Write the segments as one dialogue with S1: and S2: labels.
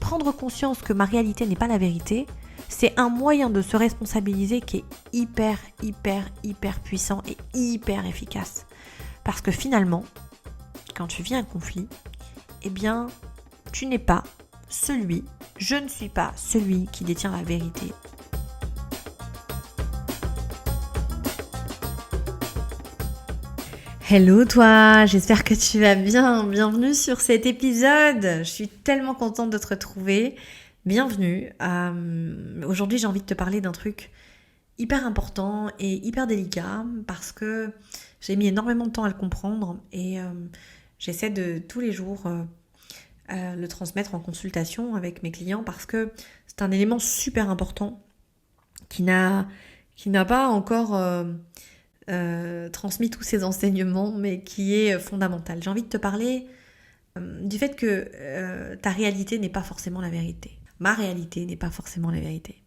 S1: prendre conscience que ma réalité n'est pas la vérité, c'est un moyen de se responsabiliser qui est hyper puissant et hyper efficace. Parce que finalement, quand tu vis un conflit, eh bien, je ne suis pas celui qui détient la vérité. Hello toi, j'espère que tu vas bien. Bienvenue sur cet épisode. Je suis tellement contente de te retrouver. Bienvenue. Aujourd'hui, j'ai envie de te parler d'un truc hyper important et hyper délicat parce que j'ai mis énormément de temps à le comprendre et j'essaie de tous les jours le transmettre en consultation avec mes clients parce que c'est un élément super important qui n'a pas encore transmis tous ces enseignements, mais qui est fondamental. J'ai envie de te parler du fait que ta réalité n'est pas forcément la vérité. Ma réalité n'est pas forcément la vérité.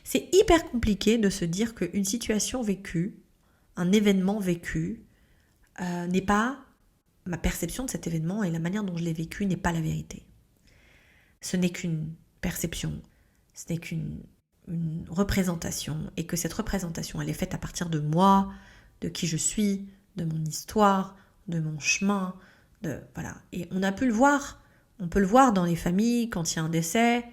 S1: C'est hyper compliqué de se dire qu'une situation vécue, un événement vécu, n'est pas ma perception de cet événement et la manière dont je l'ai vécu n'est pas la vérité. Ce n'est qu'une perception, ce n'est qu'une représentation et que cette représentation, elle est faite à partir de moi, de qui je suis, de mon histoire, de mon chemin, voilà. Et on peut le voir dans les familles quand il y a un décès,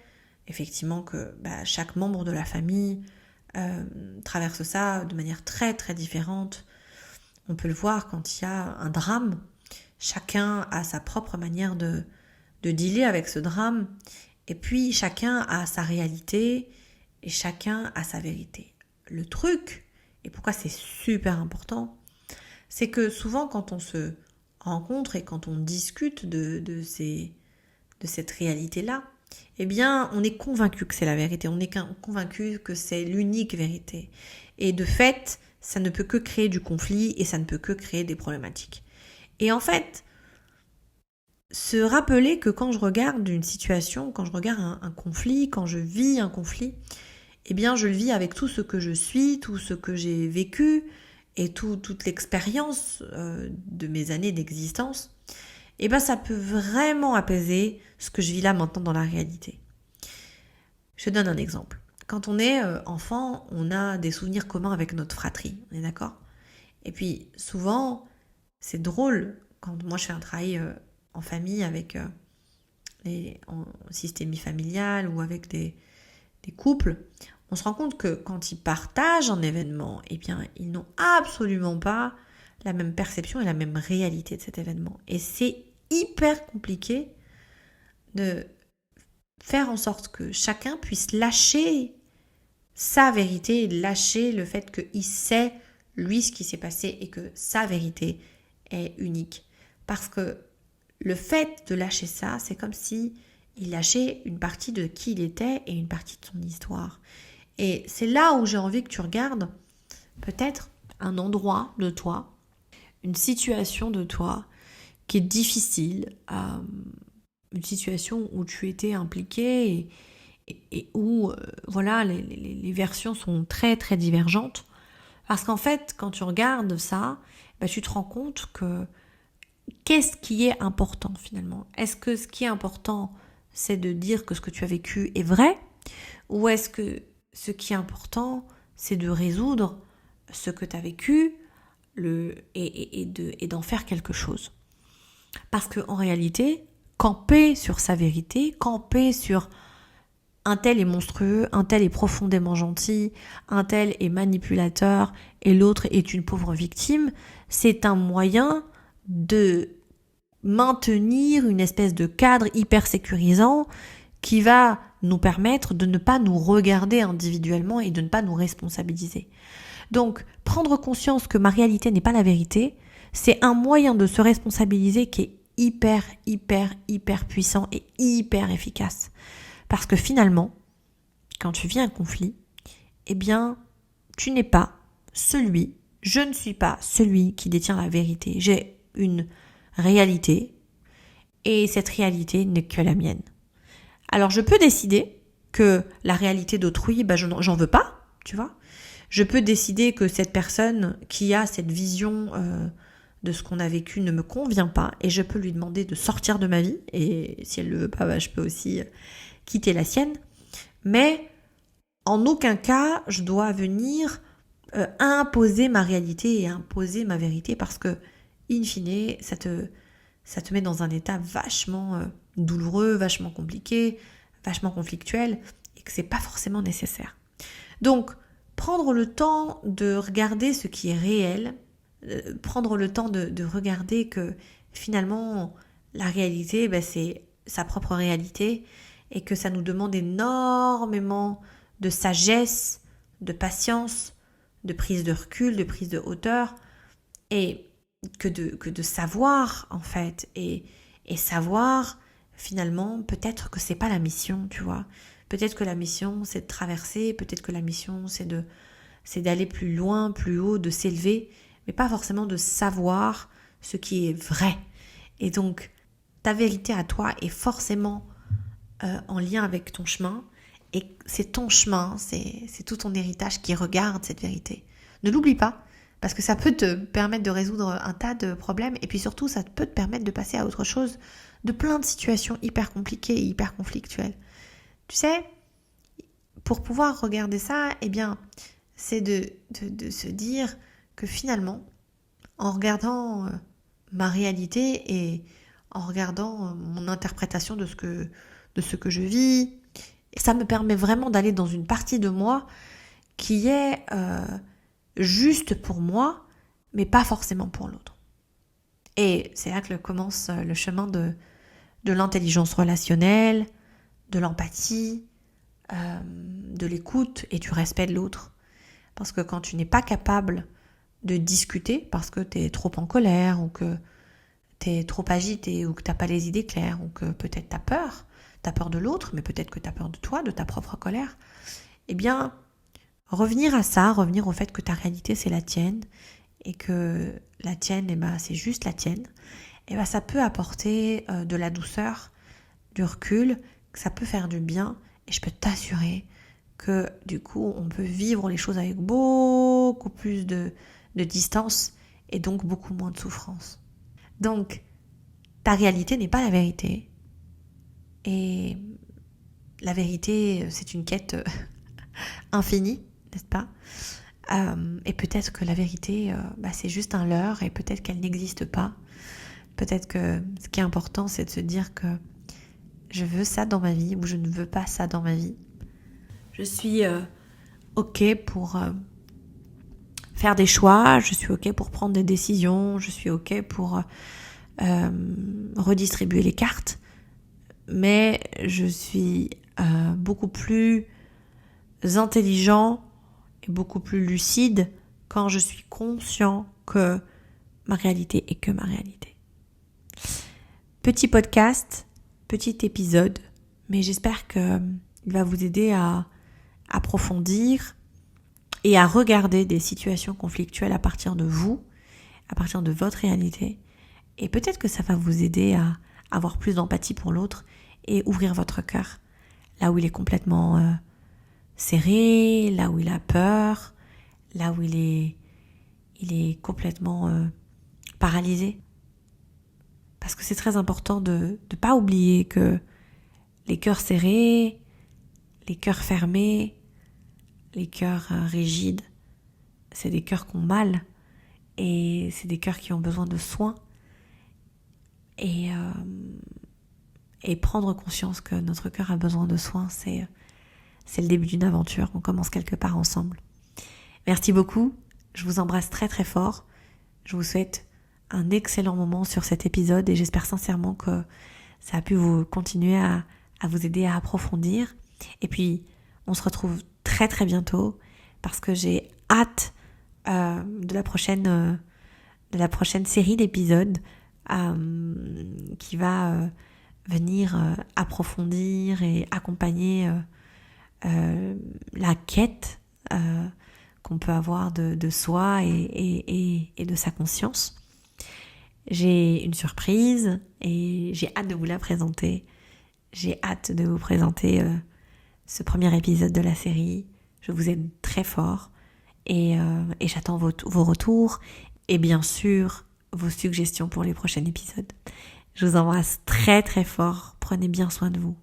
S1: effectivement que chaque membre de la famille traverse ça de manière très très différente. On peut le voir quand il y a un drame, chacun a sa propre manière de dealer avec ce drame, et puis chacun a sa réalité et chacun a sa vérité. Le truc, et pourquoi c'est super important, c'est que souvent quand on se rencontre et quand on discute de cette réalité-là, eh bien on est convaincu que c'est la vérité, on est convaincu que c'est l'unique vérité. Et de fait, ça ne peut que créer du conflit et ça ne peut que créer des problématiques. Et en fait, se rappeler que quand je regarde une situation, quand je regarde un conflit, quand je vis un conflit, eh bien je le vis avec tout ce que je suis, tout ce que j'ai vécu et toute l'expérience de mes années d'existence, eh bien ça peut vraiment apaiser ce que je vis là maintenant dans la réalité. Je te donne un exemple. Quand on est enfant, on a des souvenirs communs avec notre fratrie, on est d'accord ? Et puis souvent, c'est drôle, quand moi je fais un travail en famille avec en systémie familiale ou avec des couples, on se rend compte que quand ils partagent un événement, eh bien, ils n'ont absolument pas la même perception et la même réalité de cet événement. Et c'est hyper compliqué de faire en sorte que chacun puisse lâcher sa vérité, lâcher le fait qu'il sait, lui, ce qui s'est passé et que sa vérité est unique. Parce que le fait de lâcher ça, c'est comme si il lâchait une partie de qui il était et une partie de son histoire. Et c'est là où j'ai envie que tu regardes peut-être un endroit de toi, une situation de toi qui est difficile, une situation où tu étais impliqué et où voilà, les versions sont très très divergentes. Parce qu'en fait, quand tu regardes ça, tu te rends compte que qu'est-ce qui est important finalement ? Est-ce que ce qui est important, c'est de dire que ce que tu as vécu est vrai ? Ou est-ce que ce qui est important, c'est de résoudre ce que tu as vécu et d'en faire quelque chose ? Parce qu'en réalité, camper sur sa vérité, camper sur un tel est monstrueux, un tel est profondément gentil, un tel est manipulateur et l'autre est une pauvre victime, c'est un moyen de maintenir une espèce de cadre hyper sécurisant qui va nous permettre de ne pas nous regarder individuellement et de ne pas nous responsabiliser. Donc, prendre conscience que ma réalité n'est pas la vérité, c'est un moyen de se responsabiliser qui est hyper puissant et hyper efficace. Parce que finalement, quand tu vis un conflit, eh bien, je ne suis pas celui qui détient la vérité. J'ai une réalité et cette réalité n'est que la mienne. Alors je peux décider que la réalité d'autrui, j'en veux pas, tu vois. Je peux décider que cette personne qui a cette vision de ce qu'on a vécu ne me convient pas et je peux lui demander de sortir de ma vie et si elle le veut pas, je peux aussi quitter la sienne. Mais en aucun cas, je dois venir imposer ma réalité et imposer ma vérité parce que, in fine, ça te met dans un état vachement douloureux, vachement compliqué, vachement conflictuel et que c'est pas forcément nécessaire. Donc, prendre le temps de regarder ce qui est réel, prendre le temps de regarder que finalement la réalité, c'est sa propre réalité et que ça nous demande énormément de sagesse, de patience, de prise de recul, de prise de hauteur et que de savoir en fait et savoir finalement peut-être que c'est pas la mission, tu vois. Peut-être que la mission c'est de traverser, peut-être que la mission c'est d'aller plus loin, plus haut, de s'élever, mais pas forcément de savoir ce qui est vrai. Et donc, ta vérité à toi est forcément en lien avec ton chemin, et c'est ton chemin, c'est tout ton héritage qui regarde cette vérité. Ne l'oublie pas, parce que ça peut te permettre de résoudre un tas de problèmes, et puis surtout, ça peut te permettre de passer à autre chose, de plein de situations hyper compliquées et hyper conflictuelles. Tu sais, pour pouvoir regarder ça, c'est de se dire que finalement, en regardant ma réalité et en regardant mon interprétation de ce que je vis, ça me permet vraiment d'aller dans une partie de moi qui est juste pour moi, mais pas forcément pour l'autre. Et c'est là que commence le chemin de l'intelligence relationnelle, de l'empathie, de l'écoute et du respect de l'autre. Parce que quand tu n'es pas capable de discuter parce que tu es trop en colère ou que tu es trop agité ou que tu n'as pas les idées claires ou que peut-être tu as peur de l'autre, mais peut-être que tu as peur de toi, de ta propre colère, revenir à ça, revenir au fait que ta réalité c'est la tienne et que la tienne, c'est juste la tienne, ça peut apporter de la douceur, du recul, que ça peut faire du bien et je peux t'assurer que du coup on peut vivre les choses avec beaucoup plus de distance et donc beaucoup moins de souffrance. Donc ta réalité n'est pas la vérité et la vérité c'est une quête infinie, n'est-ce pas ? Et peut-être que la vérité c'est juste un leurre et peut-être qu'elle n'existe pas. Peut-être que ce qui est important c'est de se dire que je veux ça dans ma vie ou je ne veux pas ça dans ma vie. Je suis ok pour faire des choix, je suis ok pour prendre des décisions, je suis ok pour redistribuer les cartes, mais je suis beaucoup plus intelligent et beaucoup plus lucide quand je suis conscient que ma réalité est que ma réalité. Petit podcast, petit épisode, mais j'espère qu'il va vous aider à approfondir et à regarder des situations conflictuelles à partir de vous, à partir de votre réalité. Et peut-être que ça va vous aider à avoir plus d'empathie pour l'autre et ouvrir votre cœur là où il est complètement serré, là où il a peur, là où il est complètement paralysé. Parce que c'est très important de ne pas oublier que les cœurs serrés, les cœurs fermés, les cœurs rigides, c'est des cœurs qui ont mal et c'est des cœurs qui ont besoin de soins. Et prendre conscience que notre cœur a besoin de soins, c'est le début d'une aventure. On commence quelque part ensemble. Merci beaucoup. Je vous embrasse très très fort. Je vous souhaite un excellent moment sur cet épisode et j'espère sincèrement que ça a pu vous continuer à vous aider à approfondir. Et puis, on se retrouve très très bientôt parce que j'ai hâte de la prochaine série d'épisodes qui va venir approfondir et accompagner la quête qu'on peut avoir de soi et de sa conscience. J'ai une surprise et j'ai hâte de vous la présenter. J'ai hâte de vous présenter ce premier épisode de la série. Je vous aime très fort et j'attends vos retours. Et bien sûr, vos suggestions pour les prochains épisodes. Je vous embrasse très très fort. Prenez bien soin de vous.